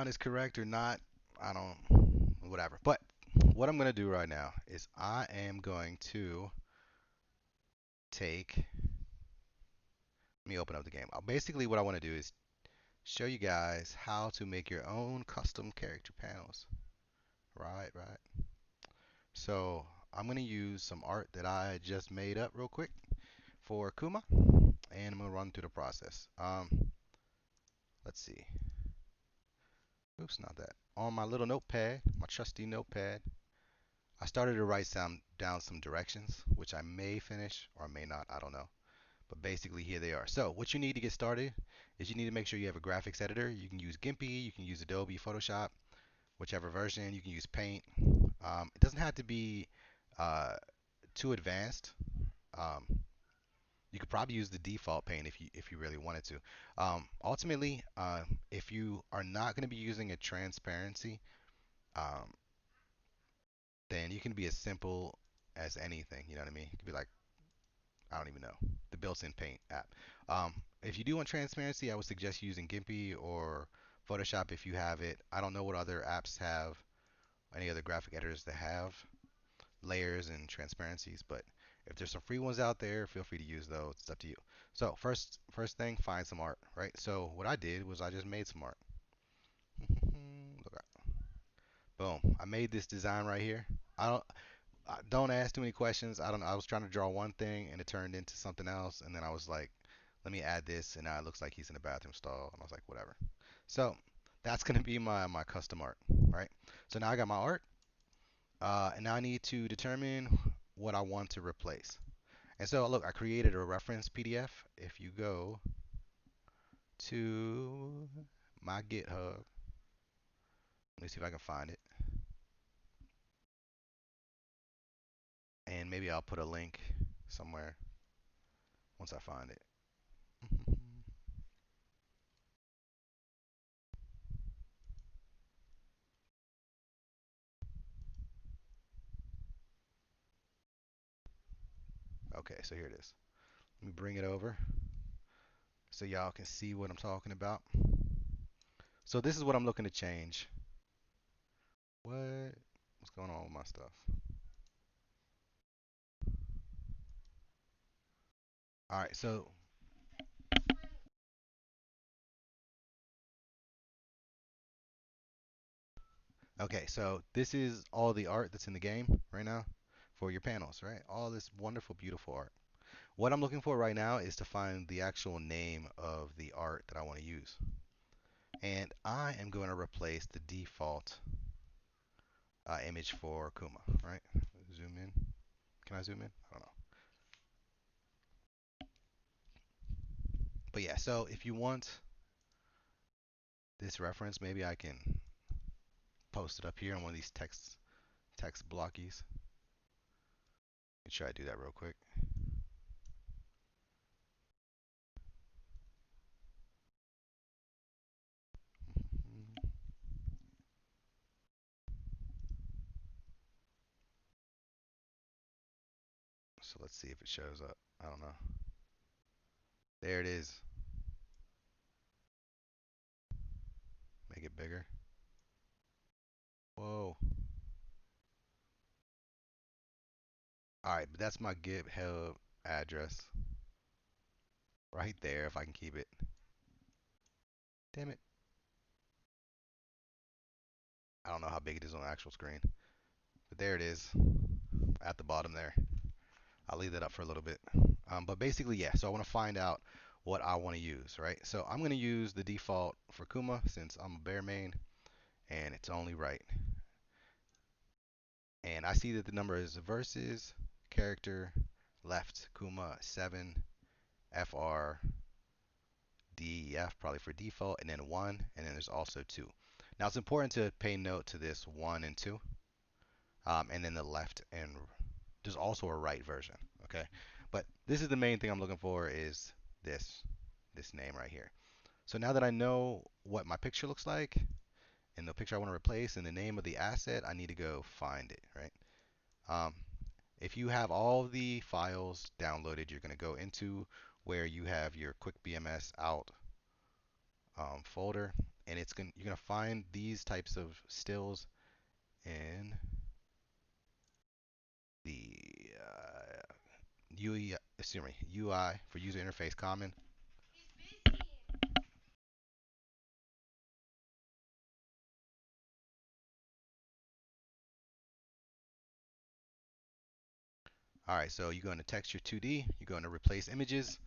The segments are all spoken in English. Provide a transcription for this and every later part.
sound is correct or not, I don't, whatever. But what I'm going to do right now is I am going to take, let me open up the game. Basically, what I want to do is show you guys how to make your own custom character panels. Right. So I'm going to use some art that I just made up real quick for Kuma, and I'm going to run through the process. Let's see. Oops, not that. On my little notepad, my trusty notepad, I started to write down some directions, which I may finish or may not, I don't know. But basically, here they are. So, what you need to get started is you need to make sure you have a graphics editor. You can use Gimpy, you can use Adobe Photoshop, whichever version. You can use Paint. It doesn't have to be uh, too advanced. Um, you could probably use the default Paint if you really wanted to. Ultimately, if you are not going to be using a transparency, um, then you can be as simple as anything. You know what I mean? It could be like, I don't even know, the built-in Paint app. If you do want transparency, I would suggest using Gimpy or Photoshop if you have it. I don't know what other apps have, any other graphic editors that have layers and transparencies, but if there's some free ones out there, feel free to use those. It's up to you. So first thing, find some art, right? So what I did was I just made some art. Look out. Boom. I made this design right here. Don't ask too many questions. I don't know. I was trying to draw one thing and it turned into something else, and then I was like, let me add this, and now it looks like he's in a bathroom stall, and I was like, whatever. So that's gonna be my custom art, right? So now I got my art, and now I need to determine what I want to replace. And so look, I created a reference PDF. If you go to my GitHub, let me see if I can find it, and maybe I'll put a link somewhere once I find it. Okay, so here it is. Let me bring it over so y'all can see what I'm talking about. So this is what I'm looking to change. What? What's going on with my stuff? All right, so okay, so this is all the art that's in the game right now for your panels, right? All this wonderful, beautiful art. What I'm looking for right now is to find the actual name of the art that I want to use. And I am going to replace the default image for Kuma, right? Zoom in. Can I zoom in? I don't know. But yeah, so if you want this reference, maybe I can post it up here on one of these text blockies. Make sure I do that real quick. So let's see if it shows up. I don't know. There it is. Make it bigger. Whoa. All right, but that's my GitHub address right there if I can keep it. Damn it. I don't know how big it is on the actual screen, but there it is at the bottom there. I'll leave that up for a little bit. But basically, yeah, so I want to find out what I want to use, right? So I'm going to use the default for Kuma since I'm a bear main and it's only right. And I see that the number is versus character left Kuma 7 FR DEF probably for default, and then 1, and then there's also 2. Now it's important to pay note to this 1 and 2, and then the left, and there's also a right version, okay? But this is the main thing I'm looking for is this, this name right here. So now that I know what my picture looks like, and the picture I want to replace, and the name of the asset, I need to go find it, right? Um, if you have all the files downloaded, you're going to go into where you have your quick BMS out folder, and you're gonna find these types of stills in the UI, excuse me, UI for user interface common. All right, so you go into texture 2D, you go into replace images,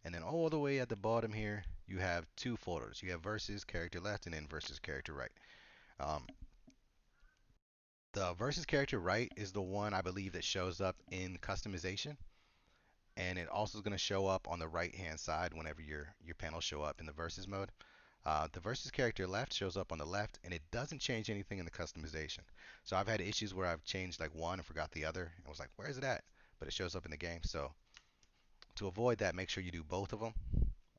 and then all the way at the bottom here, you have two folders. You have versus character left and then versus character right. Um, the versus character right is the one I believe that shows up in customization, and it also is going to show up on the right hand side whenever your panels show up in the versus mode. The versus character left shows up on the left, and it doesn't change anything in the customization. So I've had issues where I've changed like one and forgot the other, and was like, where is it at? But it shows up in the game. So to avoid that, make sure you do both of them,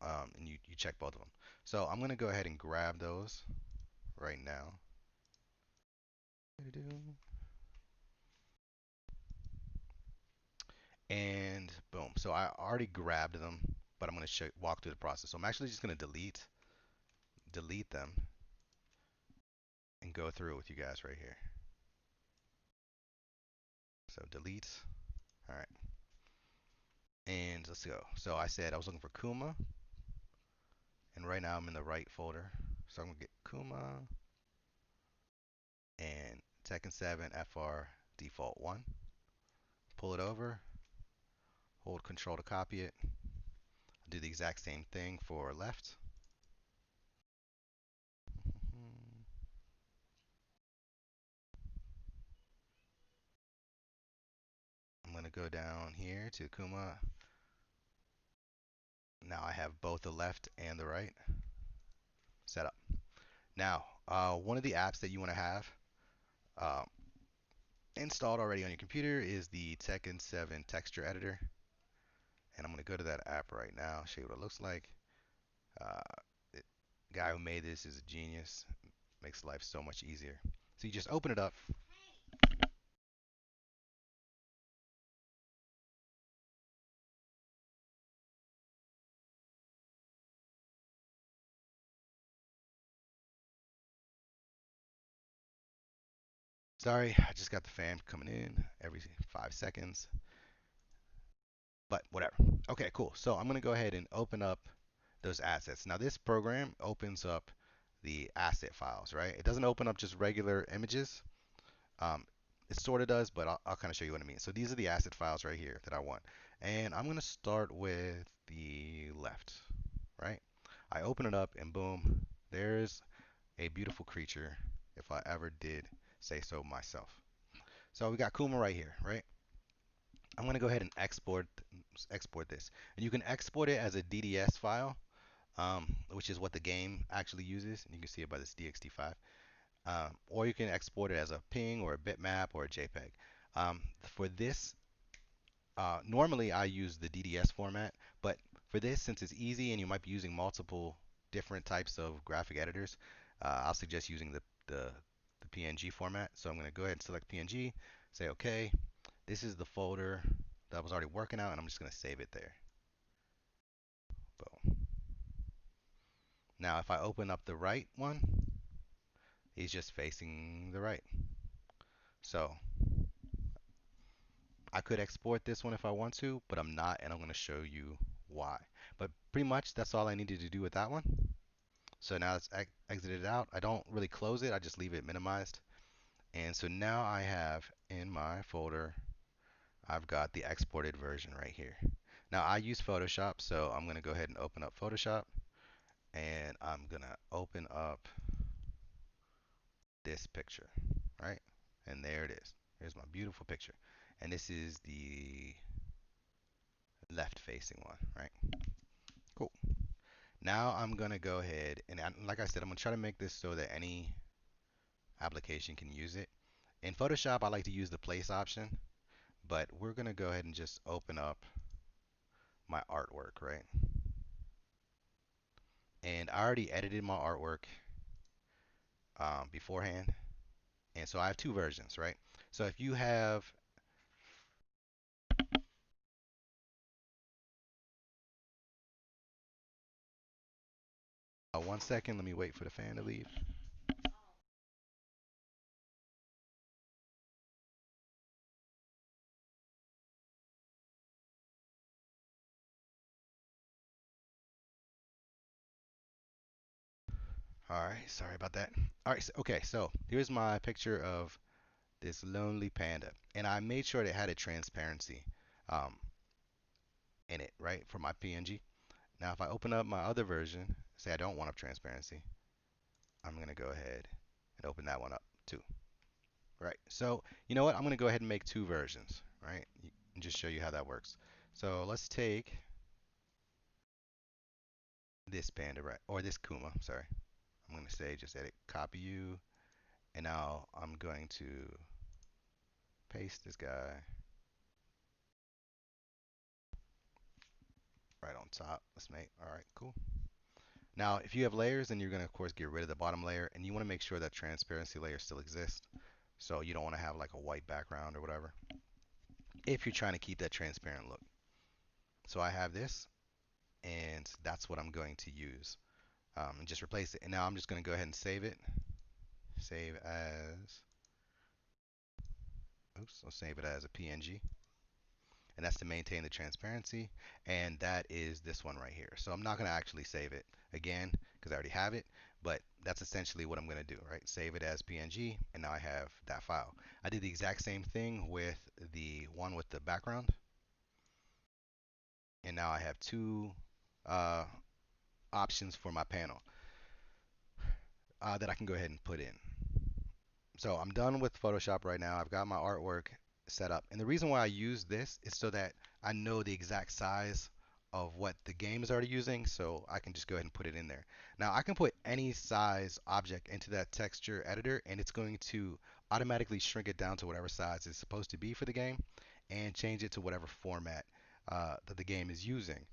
and you check both of them. So I'm going to go ahead and grab those right now. And boom. So I already grabbed them, but I'm going to walk through the process. So I'm actually just going to delete them and go through it with you guys right here. So delete. All right. And let's go. So I said I was looking for Kuma, and right now I'm in the right folder. So I'm going to get Kuma and Tekken 7 FR default 1. Pull it over, hold control to copy it. Do the exact same thing for left. I'm going to go down here to Kuma. Now I have both the left and the right set up. Now, one of the apps that you want to have uh, installed already on your computer is the Tekken 7 texture editor. And I'm going to go to that app right now, show you what it looks like. Uh, the guy who made this is a genius. Makes life so much easier. So you just open it up. Sorry, I just got the fan coming in every 5 seconds. But whatever. Okay, cool. So I'm going to go ahead and open up those assets. Now this program opens up the asset files, right? It doesn't open up just regular images. Um, it sort of does, but I'll kind of show you what I mean. So these are the asset files right here that I want. And I'm going to start with the left, right? I open it up and boom, there's a beautiful creature if I ever did say so myself. So we got Kuma right here, right? I'm going to go ahead and export this. And you can export it as a DDS file, which is what the game actually uses. And you can see it by this DXT5. Or you can export it as a PNG or a bitmap or a JPEG. For this, normally I use the DDS format, but for this, since it's easy and you might be using multiple different types of graphic editors, I'll suggest using the PNG format. So I'm going to go ahead and select PNG, say OK. This is the folder that I was already working out, and I'm just going to save it there. Boom. Now, if I open up the right one, he's just facing the right. So I could export this one if I want to, but I'm not, and I'm going to show you why. But pretty much that's all I needed to do with that one. So now let's exit it out. I don't really close it, I just leave it minimized. And so now I have in my folder, I've got the exported version right here. Now I use Photoshop, so I'm going to go ahead and open up Photoshop, and I'm going to open up this picture, right? And there it is. Here's my beautiful picture. And this is the left facing one, right? Cool. Now I'm going to go ahead and like I said, I'm going to try to make this so that any application can use it. In Photoshop, I like to use the place option, but we're going to go ahead and just open up my artwork, right? And I already edited my artwork beforehand. And so I have two versions, right? So if you have 1 second, let me wait for the fan to leave. All right, sorry about that. All right, okay, so here's my picture of this lonely panda, and I made sure that it had a transparency um, in it, right, for my PNG. Now, if I open up my other version, say I don't want up transparency, I'm gonna go ahead and open that one up too. Right. So you know what? I'm gonna go ahead and make two versions, right? And just show you how that works. So let's take this panda, right, or this Kuma. Sorry. I'm gonna say just edit, copy you, and now I'm going to paste this guy right on top. Let's make. All right, cool. Now, if you have layers, then you're gonna of course get rid of the bottom layer, and you want to make sure that transparency layer still exists. So you don't want to have like a white background or whatever. If you're trying to keep that transparent look. So I have this, and that's what I'm going to use. And just replace it. And now I'm just going to go ahead and save it. Save as, oops, I'll save it as a PNG. And that's to maintain the transparency. And that is this one right here. So I'm not going to actually save it again because I already have it. But that's essentially what I'm going to do, right? Save it as PNG, and now I have that file. I did the exact same thing with the one with the background. And now I have two uh, options for my panel that I can go ahead and put in. So I'm done with Photoshop right now. I've got my artwork set up. And the reason why I use this is so that I know the exact size of what the game is already using, so I can just go ahead and put it in there. Now I can put any size object into that texture editor, and it's going to automatically shrink it down to whatever size it's supposed to be for the game and change it to whatever format that the game is using.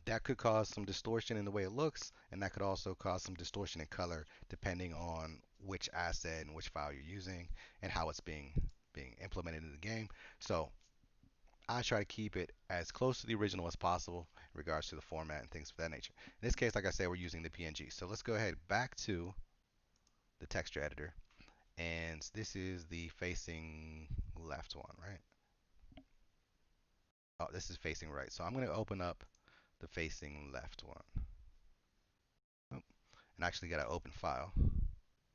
That could cause some distortion in the way it looks, and that could also cause some distortion in color depending on which asset and which file you're using and how it's being implemented in the game. So I try to keep it as close to the original as possible in regards to the format and things of that nature. In this case, like I said, we're using the PNG. So let's go ahead back to the texture editor, and this is the facing left one, right? Oh, this is facing right. So I'm going to open up the facing left one. Oh, and actually got an open file.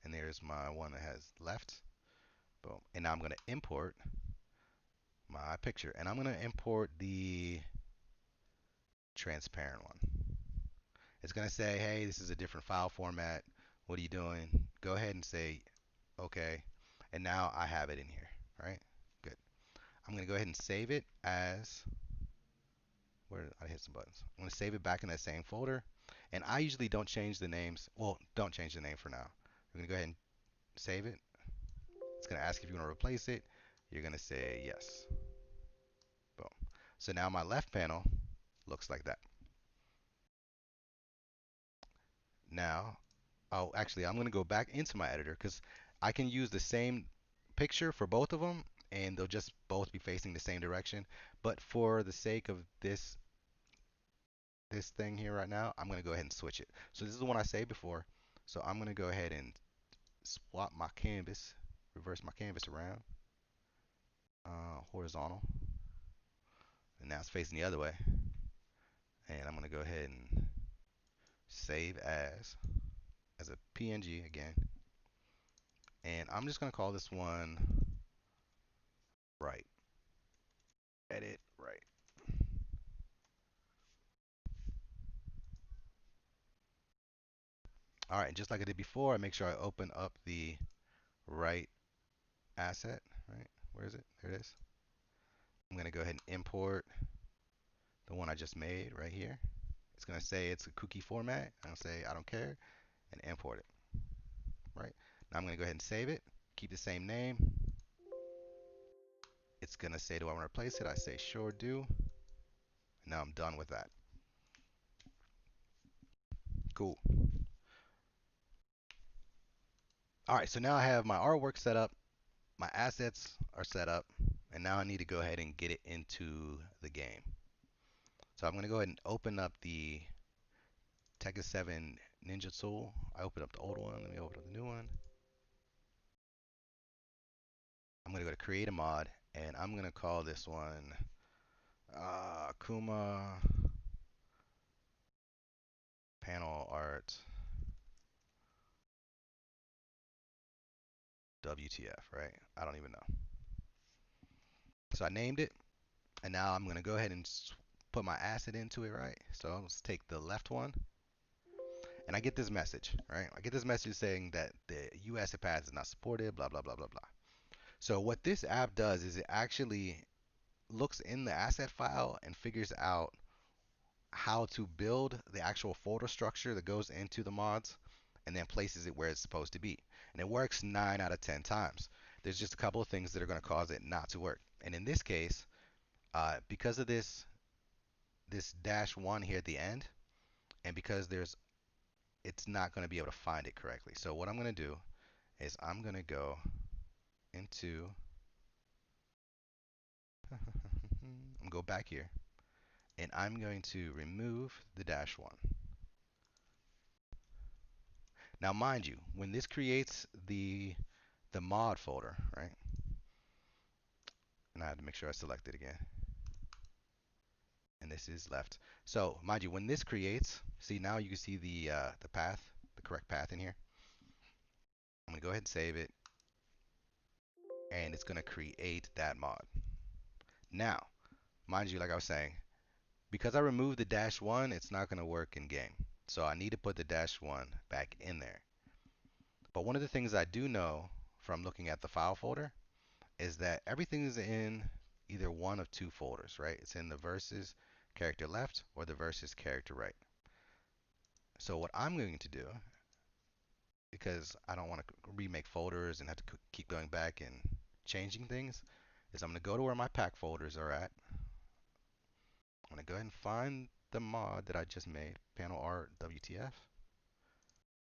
And there's my one that has left. Boom. And now I'm going to import my picture. And I'm going to import the transparent one. It's going to say, hey, this is a different file format. What are you doing? Go ahead and say, okay. And now I have it in here. All right. Good. I'm going to go ahead and save it as, where did I hit some buttons? I'm going to save it back in that same folder. And I usually don't change the names. Well, don't change the name for now. We're going to go ahead and save it. It's going to ask if you want to replace it. You're going to say yes. Boom. So now my left panel looks like that. Now, oh, actually, I'm going to go back into my editor because I can use the same picture for both of them and they'll just both be facing the same direction. But for the sake of this thing here right now, I'm going to go ahead and switch it. So this is the one I saved before. So I'm going to go ahead and swap my canvas, reverse my canvas around, horizontal, and now it's facing the other way. And I'm going to go ahead and save as a PNG again. And I'm just going to call this one right. Edit right. All right, and just like I did before, I make sure I open up the right asset, right? Where is it? There it is. I'm going to go ahead and import the one I just made right here. It's going to say it's a cookie format. I'll say I don't care and import it, right? Now I'm going to go ahead and save it, keep the same name. It's going to say, do I want to replace it? I say sure do. Now I'm done with that. Cool. All right, so now I have my artwork set up, my assets are set up, and now I need to go ahead and get it into the game. So I'm going to go ahead and open up the Tekken 7 Ninja tool. I opened up the old one. Let me open up the new one. I'm going to go to create a mod, and I'm going to call this one Kuma panel art WTF, right? I don't even know. So I named it, and now I'm going to go ahead and put my asset into it, right? So let's take the left one, and I get this message, right? I get this message saying that the U asset path is not supported, blah, blah, blah, blah, blah. So what this app does is it actually looks in the asset file and figures out how to build the actual folder structure that goes into the mods and then places it where it's supposed to be. And it works 9 out of 10 times. There's just a couple of things that are going to cause it not to work. And in this case, because of this -1 here at the end, and because it's not going to be able to find it correctly. So what I'm going to do is I'm going to go into, I'm go back here, and I'm going to remove the -1. Now, mind you, when this creates the mod folder, right? And I have to make sure I select it again. And this is left. So, mind you, when this creates, see now you can see the path, the correct path in here. I'm gonna go ahead and save it, and it's gonna create that mod. Now, mind you, like I was saying, because I removed the -1, it's not gonna work in game. So I need to put the -1 back in there. But one of the things I do know from looking at the file folder is that everything is in either one of two folders, right? It's in the versus character left or the versus character right. So what I'm going to do, because I don't want to remake folders and have to keep going back and changing things, is I'm going to go to where my pack folders are at. I'm going to go ahead and find the mod that I just made, panel art WTF.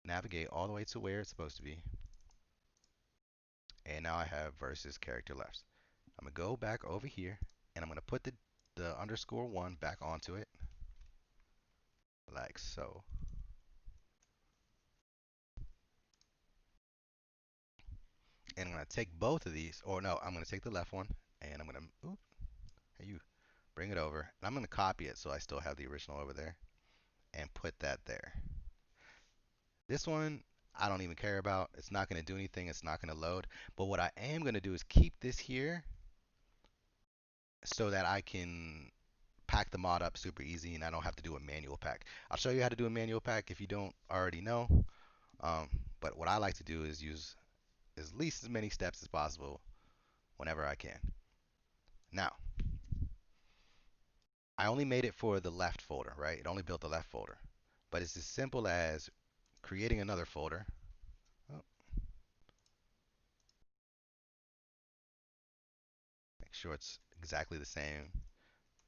Navigate all the way to where it's supposed to be. And now I have versus character left. I'm going to go back over here, and I'm going to put the _1 back onto it, like so. And I'm going to take both of these, or no, I'm going to take the left one, and I'm going to, oop, hey you, bring it over. And I'm going to copy it so I still have the original over there, and put that there. This one, I don't even care about. It's not going to do anything. It's not going to load. But what I am going to do is keep this here so that I can pack the mod up super easy and I don't have to do a manual pack. I'll show you how to do a manual pack if you don't already know. But what I like to do is use at least as many steps as possible whenever I can. Now, I only made it for the left folder, right? It only built the left folder. But it's as simple as creating another folder. Oh, make sure it's exactly the same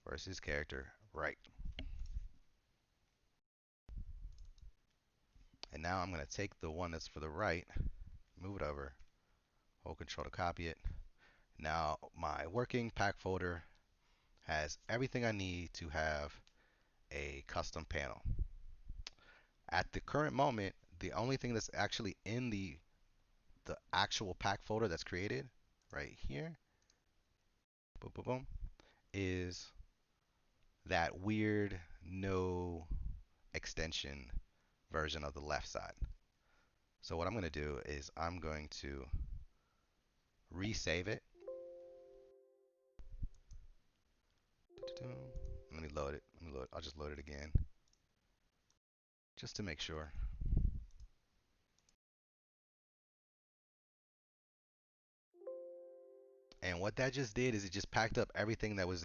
versus character, right? And now I'm going to take the one that's for the right, move it over, hold control to copy it. Now my working pack folder has everything I need to have a custom panel. At the current moment, the only thing that's actually in the actual pack folder that's created right here, boom, boom, boom, is that weird no extension version of the left side. So what I'm going to do is I'm going to resave it. Let me load it. I'll just load it again just to make sure. And what that just did is it just packed up everything that was.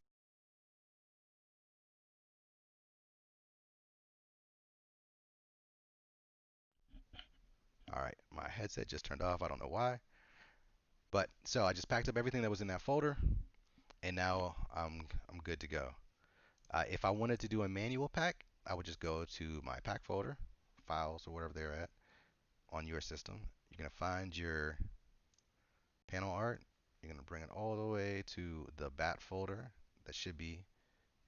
All right, my headset just turned off. I don't know why. But so I just packed up everything that was in that folder, and now I'm good to go. If I wanted to do a manual pack, I would just go to my pack folder, files or whatever they're at on your system. You're gonna find your panel art. You're gonna bring it all the way to the bat folder that should be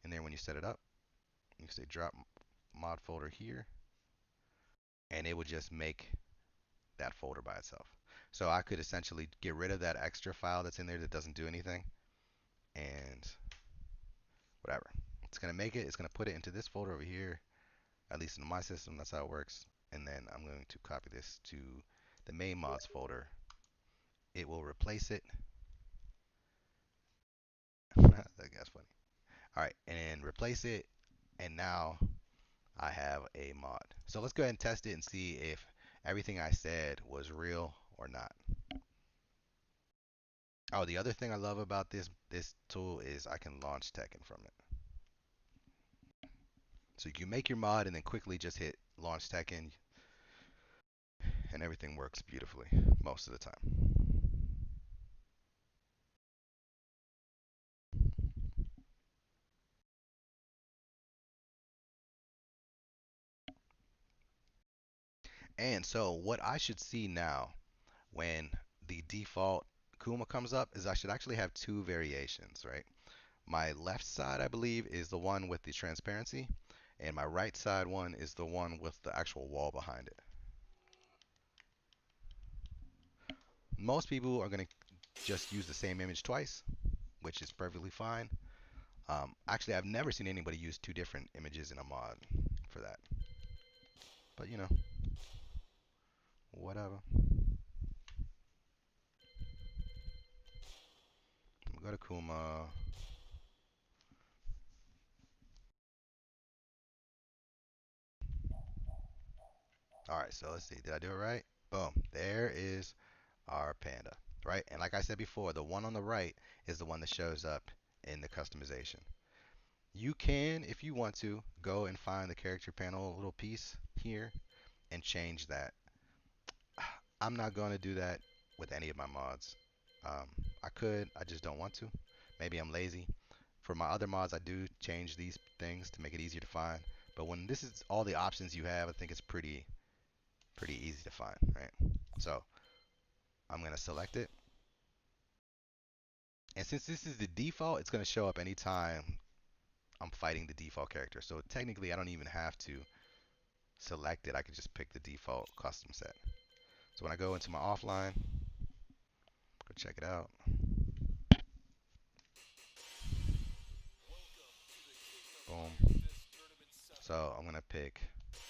in there when you set it up. You can say drop mod folder here. and it would just make that folder by itself. So I could essentially get rid of that extra file that's in there that doesn't do anything, and whatever. It's gonna make it. It's gonna put it into this folder over here. At least in my system, that's how it works. And then I'm going to copy this to the main mods folder. It will replace it. That's funny. All right, and replace it. And now I have a mod. So let's go ahead and test it and see if everything I said was real or not. Oh, the other thing I love about this tool is I can launch Tekken from it. So you can make your mod and then quickly just hit launch Tekken, and everything works beautifully most of the time. And so what I should see now when the default Kuma comes up is I should actually have two variations, right? My left side, I believe, is the one with the transparency, and my right side one is the one with the actual wall behind it. Most people are going to just use the same image twice, which is perfectly fine. Actually, I've never seen anybody use two different images in a mod for that. But you know, whatever. Go to Kuma. All right, so let's see. Did I do it right? Boom. There is our panda, right? And like I said before, the one on the right is the one that shows up in the customization. You can, if you want to, go and find the character panel little piece here and change that. I'm not going to do that with any of my mods. Um, I could, I just don't want to. Maybe I'm lazy. For my other mods, I do change these things to make it easier to find. But when this is all the options you have, I think it's pretty easy to find, right? So I'm going to select it. And since this is the default, it's going to show up anytime I'm fighting the default character. So technically, I don't even have to select it. I can just pick the default custom set. So when I go into my offline, go check it out. Boom. So I'm gonna pick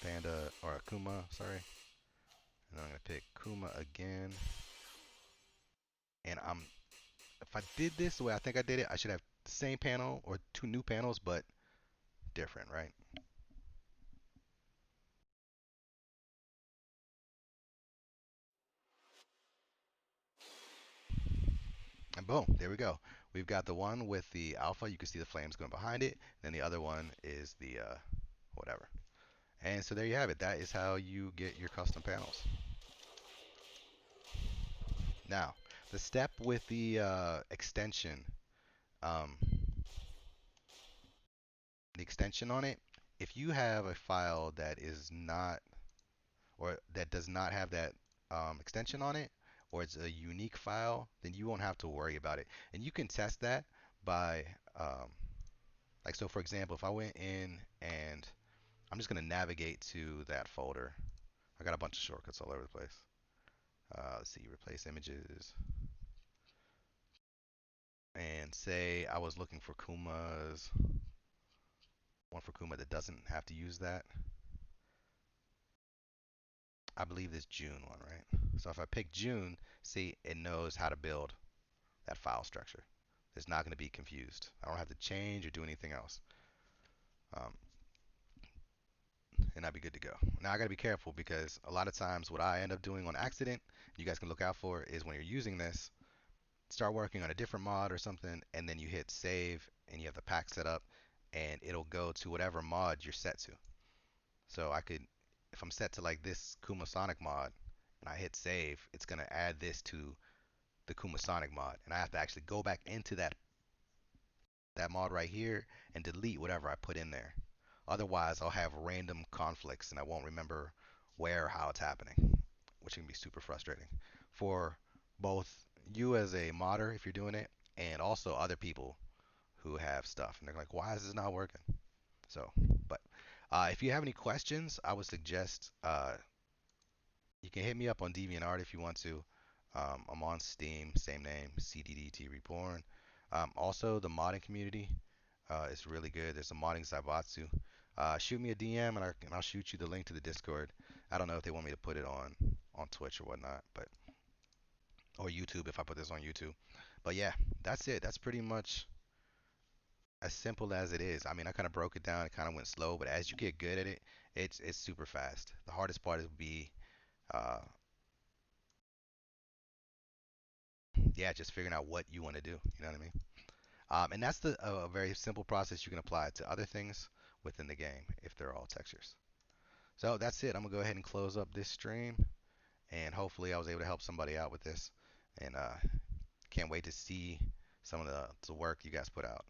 Panda or Akuma, sorry. And I'm gonna pick Kuma again. And if I did this the way I think I did it, I should have the same panel or two new panels, but different, right? And boom, there we go. We've got the one with the alpha. You can see the flames going behind it. Then the other one is the whatever. And so there you have it. That is how you get your custom panels. Now, the step with the um, extension on it, if you have a file that is not, or that does not have that extension on it, or it's a unique file, then you won't have to worry about it. And you can test that by, like, so for example, if I went in and I'm just going to navigate to that folder. I got a bunch of shortcuts all over the place. Let's see, replace images. And say I was looking for Kuma's, one for Kuma that doesn't have to use that. I believe this June one, right? So if I pick June, see, it knows how to build that file structure. It's not going to be confused. I don't have to change or do anything else. Um, and I'd be good to go. Now I got to be careful because a lot of times what I end up doing on accident, you guys can look out for, is when you're using this, start working on a different mod or something, and then you hit save and you have the pack set up, and it'll go to whatever mod you're set to. So I could, if I'm set to like this Kuma Sonic mod, and I hit save, it's gonna add this to the Kuma Sonic mod, and I have to actually go back into that mod right here and delete whatever I put in there. Otherwise, I'll have random conflicts and I won't remember where or how it's happening, which can be super frustrating for both you as a modder if you're doing it, and also other people who have stuff and they're like, why is this not working? So, but if you have any questions, I would suggest You can hit me up on DeviantArt if you want to. I'm on Steam, same name, CDDT Reborn. Also, the modding community is really good. There's a modding Zaibatsu. Shoot me a DM and I'll shoot you the link to the Discord. I don't know if they want me to put it on Twitch or whatnot, but or YouTube if I put this on YouTube. But yeah, that's it. That's pretty much as simple as it is. I mean, I kind of broke it down. It kind of went slow, but as you get good at it, it's super fast. The hardest part is be uh, yeah, just figuring out what you want to do. You know what I mean? And that's a very simple process you can apply to other things within the game if they're all textures. So that's it. I'm gonna go ahead and close up this stream, and hopefully I was able to help somebody out with this. And can't wait to see some of the work you guys put out.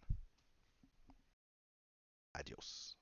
Adios.